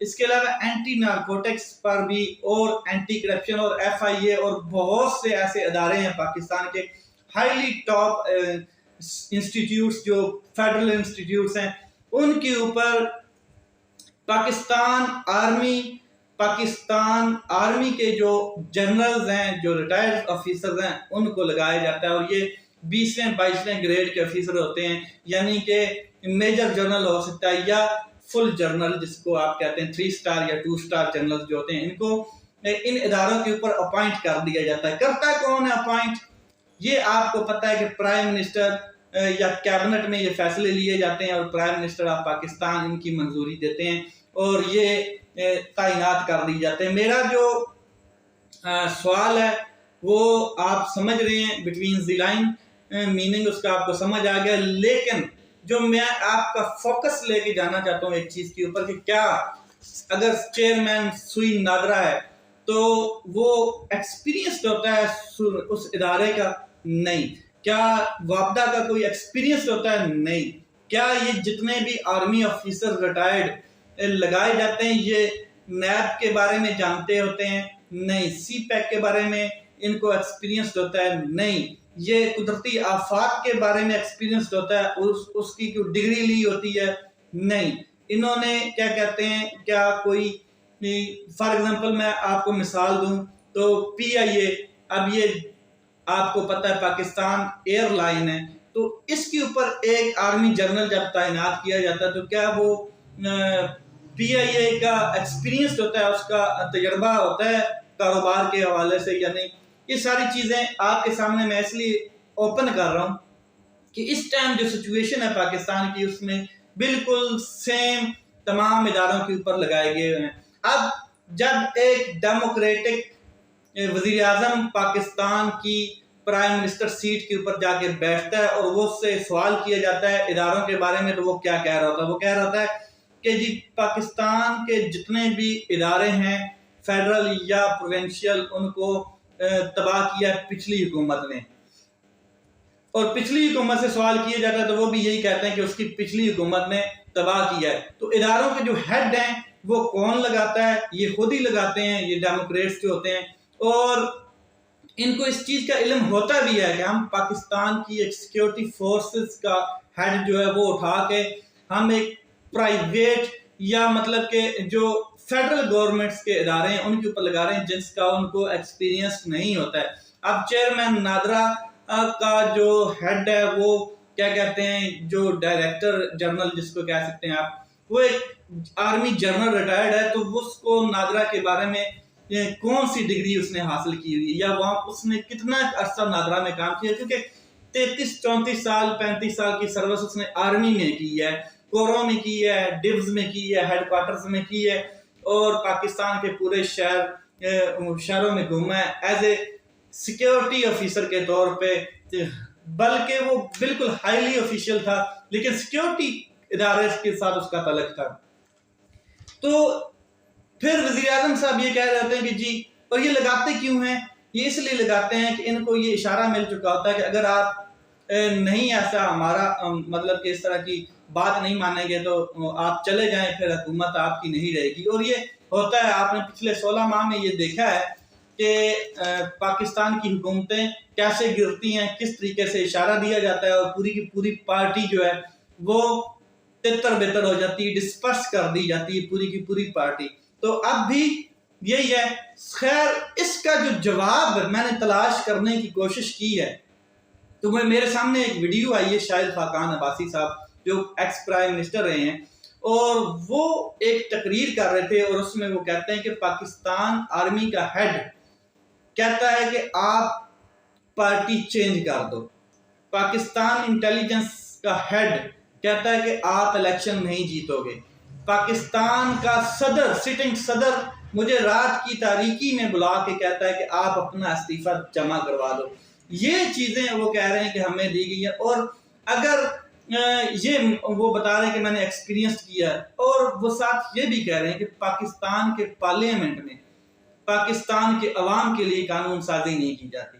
اس کے علاوہ anti narcotics پر بھی اور اینٹی کرپشن اور FIA اور بہت سے ایسے ادارے ہیں پاکستان کے ہائیلی ٹاپ انسٹیٹیوٹس جو فیڈرل انسٹیٹیوٹس ہیں، ان کے اوپر پاکستان آرمی کے جو جنرلز ہیں، جو ریٹائرڈ آفیسرز ہیں، ان کو لگایا جاتا ہے، اور یہ 20ویں 22ویں گریڈ کے آفیسر ہوتے ہیں، یعنی کہ میجر جنرل ہو سکتا ہے یا فل جنرل جس کو آپ کہتے ہیں 3 سٹار یا 2 سٹار جنرل جو ہوتے ہیں، ان کو ان اداروں کے اوپر اپوائنٹ کر دیا جاتا ہے۔ کرتا کون ہے اپوائنٹ؟ یہ آپ کو پتہ ہے کہ پرائم منسٹر یا کیبنٹ میں یہ فیصلے لیے جاتے ہیں، اور پرائم منسٹر آف پاکستان ان کی منظوری دیتے ہیں اور یہ تعینات کر دی جاتے ہیں۔ میرا جو سوال ہے وہ آپ سمجھ رہے ہیں، بٹوین دی لائن میننگ اس کا آپ کو سمجھ آ گیا، لیکن جو میں آپ کا فوکس لے کے جانا چاہتا ہوں ایک چیز کے اوپر کہ کیا اگر چیئرمین سوئی نادرا ہے تو وہ ایکسپیرینسڈ ہوتا ہے اس ادارے کا؟ نہیں۔ کیا وابدہ کا کوئی ایکسپیرینس ہوتا ہے؟ نہیں۔ کیا یہ جتنے بھی آرمی آفیسر ریٹائرڈ لگائے جاتے ہیں یہ نیب کے بارے میں جانتے ہوتے ہیں؟ نہیں۔ سی پیک کے بارے میں ان کو ایکسپیرینس ہوتا ہے؟ نہیں۔ یہ قدرتی آفات کے بارے میں ایکسپیرینس ہوتا ہے؟ اس کی کوئی ڈگری لی ہوتی ہے؟ نہیں۔ انہوں نے کیا کہتے ہیں، کیا کوئی فار ایگزامپل میں آپ کو مثال دوں تو PIA، اب یہ آپ کو پتہ ہے پاکستان ایئر لائن ہے، تو اس کے اوپر ایک آرمی جنرل جب تعینات کیا جاتا ہے تو کیا وہ PIA کا ایکسپیرینس ہوتا ہے، اس کا تجربہ ہوتا ہے کاروبار کے حوالے سے یا نہیں؟ یہ ساری چیزیں آپ کے سامنے میں اس لیے اوپن کر رہا ہوں کہ اس ٹائم جو سچویشن ہے پاکستان کی، اس میں بالکل سیم تمام اداروں کے اوپر لگائے گئے ہیں۔ اب جب ایک ڈیموکریٹک وزیر اعظم پاکستان کی پرائم منسٹر سیٹ کے اوپر جا کے بیٹھتا ہے اور وہ اس سے سوال کیا جاتا ہے اداروں کے بارے میں، تو وہ کیا کہہ رہا ہوتا ہے؟ وہ کہہ رہا ہوتا ہے کہ جی پاکستان کے جتنے بھی ادارے ہیں فیڈرل یا پروونشل، ان کو تباہ کیا پچھلی حکومت نے، اور پچھلی حکومت سے سوال کیا جاتا ہے تو وہ بھی یہی کہتے ہیں کہ اس کی پچھلی حکومت نے تباہ کیا ہے۔ تو اداروں کے جو ہیڈ ہیں وہ کون لگاتا ہے؟ یہ خود ہی لگاتے ہیں، یہ ڈیموکریٹس جو ہوتے ہیں، اور ان کو اس چیز کا علم ہوتا بھی ہے کہ ہم پاکستان کی ایک سیکیورٹی فورسز کا ہیڈ جو ہے وہ اٹھا کے ہم ایک پرائیویٹ یا مطلب کہ جو فیڈرل گورنمنٹس کے ادارے ہیں ان کے اوپر لگا رہے ہیں جس کا ان کو ایکسپیرینس نہیں ہوتا ہے۔ اب چیئرمین نادرا کا جو ہیڈ ہے وہ کیا کہتے ہیں، جو ڈائریکٹر جنرل جس کو کہہ سکتے ہیں آپ، وہ ایک آرمی جنرل ریٹائرڈ ہے، تو اس کو نادرا کے بارے میں کون سی ڈگری اس نے حاصل کی ہوئی یا وہاں اس نے کتنا عرصہ نادرا میں کام کیا، کیونکہ 33-34 سال 35 سال کی سروس اس نے آرمی میں کی ہے، کوروں میں کی ہے، ڈیوز میں کی ہے، ہیڈ کوارٹرز میں کی ہے، اور پاکستان کے پورے شہروں میں گھوما ہے ایز اے سیکیورٹی آفیسر کے طور پہ، بلکہ وہ بالکل ہائیلی آفیشیل تھا لیکن سیکیورٹی ادارے کے ساتھ اس کا تعلق تھا۔ تو پھر وزیر اعظم صاحب یہ کہہ رہے ہوتے ہیں کہ جی، اور یہ لگاتے کیوں ہیں؟ یہ اس لیے لگاتے ہیں کہ ان کو یہ اشارہ مل چکا ہوتا ہے کہ اگر آپ نہیں ایسا ہمارا مطلب کہ اس طرح کی بات نہیں مانیں گے تو آپ چلے جائیں، پھر حکومت آپ کی نہیں رہے گی۔ اور یہ ہوتا ہے، آپ نے پچھلے 16 ماہ میں یہ دیکھا ہے کہ پاکستان کی حکومتیں کیسے گرتی ہیں، کس طریقے سے اشارہ دیا جاتا ہے اور پوری کی پوری پارٹی جو ہے وہ تتر بتر ہو جاتی ہے، ڈسپرس کر دی جاتی ہے پوری کی پوری پارٹی۔ تو اب بھی یہی ہے۔ خیر، اس کا جو جواب میں نے تلاش کرنے کی کوشش کی ہے تو میرے سامنے ایک ویڈیو آئی ہے شاہد خاقان عباسی صاحب جو ایکس پرائم منسٹر رہے ہیں، اور وہ ایک تقریر کر رہے تھے، اور اس میں وہ کہتے ہیں کہ پاکستان آرمی کا ہیڈ کہتا ہے کہ آپ پارٹی چینج کر دو، پاکستان انٹیلیجنس کا ہیڈ کہتا ہے کہ آپ الیکشن نہیں جیتو گے، پاکستان کا صدر، سٹنگ صدر مجھے رات کی تاریکی میں بلا کے کہتا ہے کہ آپ اپنا استعفیٰ جمع کروا دو۔ یہ چیزیں وہ کہہ رہے ہیں کہ ہمیں دی گئی ہیں، اور اگر یہ وہ بتا رہے ہیں کہ میں نے ایکسپیرینس کیا ہے، اور وہ ساتھ یہ بھی کہہ رہے ہیں کہ پاکستان کے پارلیمنٹ میں پاکستان کے عوام کے لیے قانون سازی نہیں کی جاتی،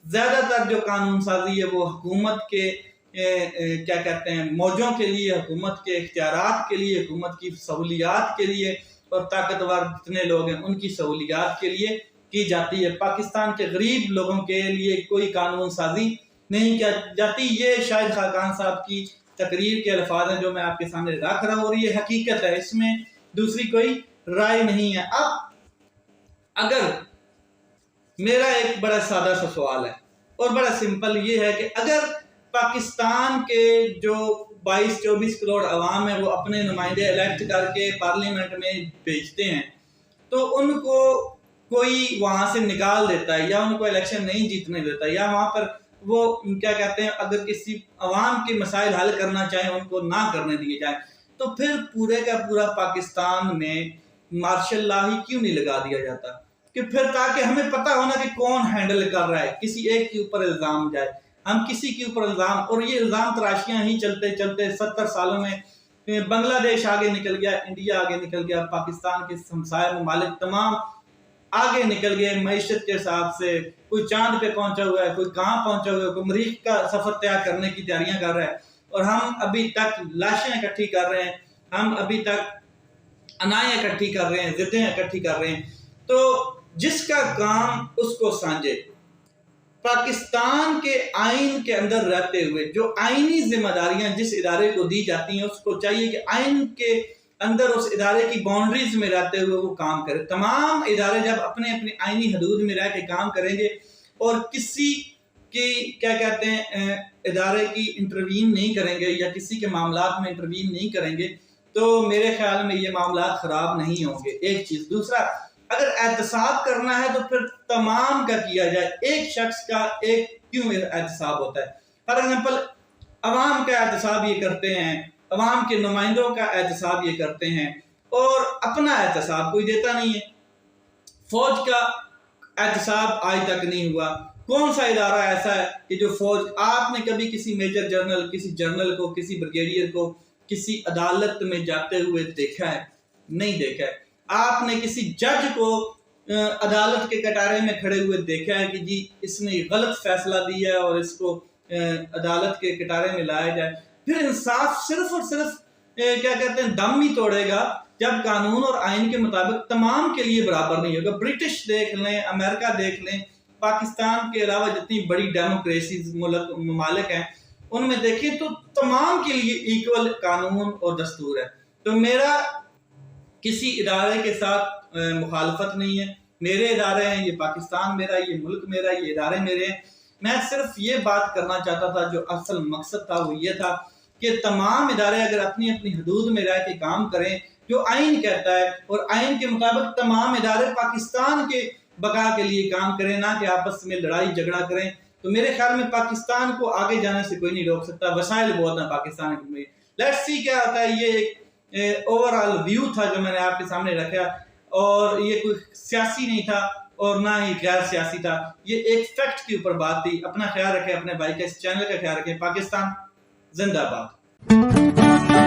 زیادہ تر جو قانون سازی ہے وہ حکومت کے کیا کہتے ہیں موجوں کے لیے، حکومت کے اختیارات کے لیے، حکومت کی سہولیات کے لیے، اور طاقتور جتنے لوگ ہیں ان کی سہولیات کے لیے کی جاتی ہے. پاکستان کے غریب لوگوں کے لیے کوئی قانون سازی نہیں کی جاتی. یہ شاہد خاقان صاحب کی تقریر کے الفاظ ہیں جو میں آپ کے سامنے رکھ رہا ہوں، اور یہ حقیقت ہے، اس میں دوسری کوئی رائے نہیں ہے. اب اگر میرا ایک بڑا سادہ سا سوال ہے اور بڑا سمپل یہ ہے کہ اگر پاکستان کے جو 22-24 کروڑ عوام ہیں وہ اپنے نمائندے الیکٹ کر کے پارلیمنٹ میں بھیجتے ہیں تو ان کو کوئی وہاں سے نکال دیتا ہے یا ان کو الیکشن نہیں جیتنے دیتا یا وہاں پر وہ کیا کہتے ہیں اگر کسی عوام کے مسائل حل کرنا چاہیں ان کو نہ کرنے دیے جائیں تو پھر پورے کا پورا پاکستان میں مارشل لا ہی کیوں نہیں لگا دیا جاتا کہ پھر تاکہ ہمیں پتہ ہونا کہ کون ہینڈل کر رہا ہے. کسی ایک کے اوپر الزام جائے، ہم کسی کے اوپر الزام، اور یہ الزام تراشیاں ہی چلتے چلتے 70 سالوں میں بنگلہ دیش آگے نکل گیا، انڈیا آگے نکل گیا، پاکستان کے ہمسایہ ممالک تمام آگے نکل گئے معیشت کے حساب سے. کوئی چاند پہ پہنچا ہوا ہے، کوئی کہاں پہنچا ہوا ہے، کوئی مریخ کا سفر طے کرنے کی تیاریاں کر رہا ہے، اور ہم ابھی تک لاشیں اکٹھی کر رہے ہیں، ہم ابھی تک انائیں اکٹھی کر رہے ہیں، ضدیں اکٹھی کر رہے ہیں. تو جس کا کام اس کو سانجے. پاکستان کے آئین کے اندر رہتے ہوئے جو آئینی ذمہ داریاں جس ادارے کو دی جاتی ہیں اس کو چاہیے کہ آئین کے اندر اس ادارے کی باؤنڈریز میں رہتے ہوئے وہ کام کرے. تمام ادارے جب اپنے اپنی آئینی حدود میں رہ کے کام کریں گے اور کسی کی کیا کہتے ہیں ادارے کی انٹروین نہیں کریں گے یا کسی کے معاملات میں انٹروین نہیں کریں گے تو میرے خیال میں یہ معاملات خراب نہیں ہوں گے. ایک چیز. دوسرا، اگر احتساب کرنا ہے تو پھر تمام کا کیا جائے، ایک شخص کا ایک کیوں احتساب ہوتا ہے؟ فار ایگزامپل عوام کا احتساب یہ کرتے ہیں، عوام کے نمائندوں کا احتساب یہ کرتے ہیں، اور اپنا احتساب کوئی دیتا نہیں ہے. فوج کا احتساب آج تک نہیں ہوا. کون سا ادارہ ایسا ہے کہ جو فوج، آپ نے کبھی کسی میجر جنرل، کسی جنرل کو، کسی بریگیڈیئر کو کسی عدالت میں جاتے ہوئے دیکھا ہے؟ نہیں دیکھا ہے. آپ نے کسی جج کو عدالت کے کٹارے میں کھڑے ہوئے دیکھا ہے کہ جی اس نے غلط فیصلہ دیا ہے اور اس کو عدالت کے کٹارے میں لایا جائے؟ پھر انصاف صرف اور صرف کیا کہتے ہیں دم ہی توڑے گا جب قانون اور آئین کے مطابق تمام کے لیے برابر نہیں ہوگا. برٹش دیکھ لیں، امریکہ دیکھ لیں، پاکستان کے علاوہ جتنی بڑی ڈیموکریسیز ممالک ہیں ان میں دیکھیں تو تمام کے لیے ایکول قانون اور دستور ہے. تو میرا کسی ادارے کے ساتھ مخالفت نہیں ہے. میرے ادارے ہیں، یہ پاکستان میرا، یہ ملک میرا، یہ ادارے میرے ہیں. میں صرف یہ بات کرنا چاہتا تھا، جو اصل مقصد تھا وہ یہ تھا کہ تمام ادارے اگر اپنی اپنی حدود میں رہ کے کام کریں جو آئین کہتا ہے اور آئین کے مطابق تمام ادارے پاکستان کے بقا کے لیے کام کریں، نہ کہ آپس میں لڑائی جھگڑا کریں، تو میرے خیال میں پاکستان کو آگے جانے سے کوئی نہیں روک سکتا. وسائل بہت ہیں پاکستان میں. لیٹس سی کیا ہوتا ہے. یہ ایک اوورآل ویو تھا جو میں نے آپ کے سامنے رکھا، اور یہ کوئی سیاسی نہیں تھا اور نہ ہی غیر سیاسی تھا. یہ ایک فیکٹ کے اوپر بات تھی. اپنا خیال رکھیں، اپنے بھائی کا، اس چینل کا خیال رکھیں. پاکستان زندہ باد.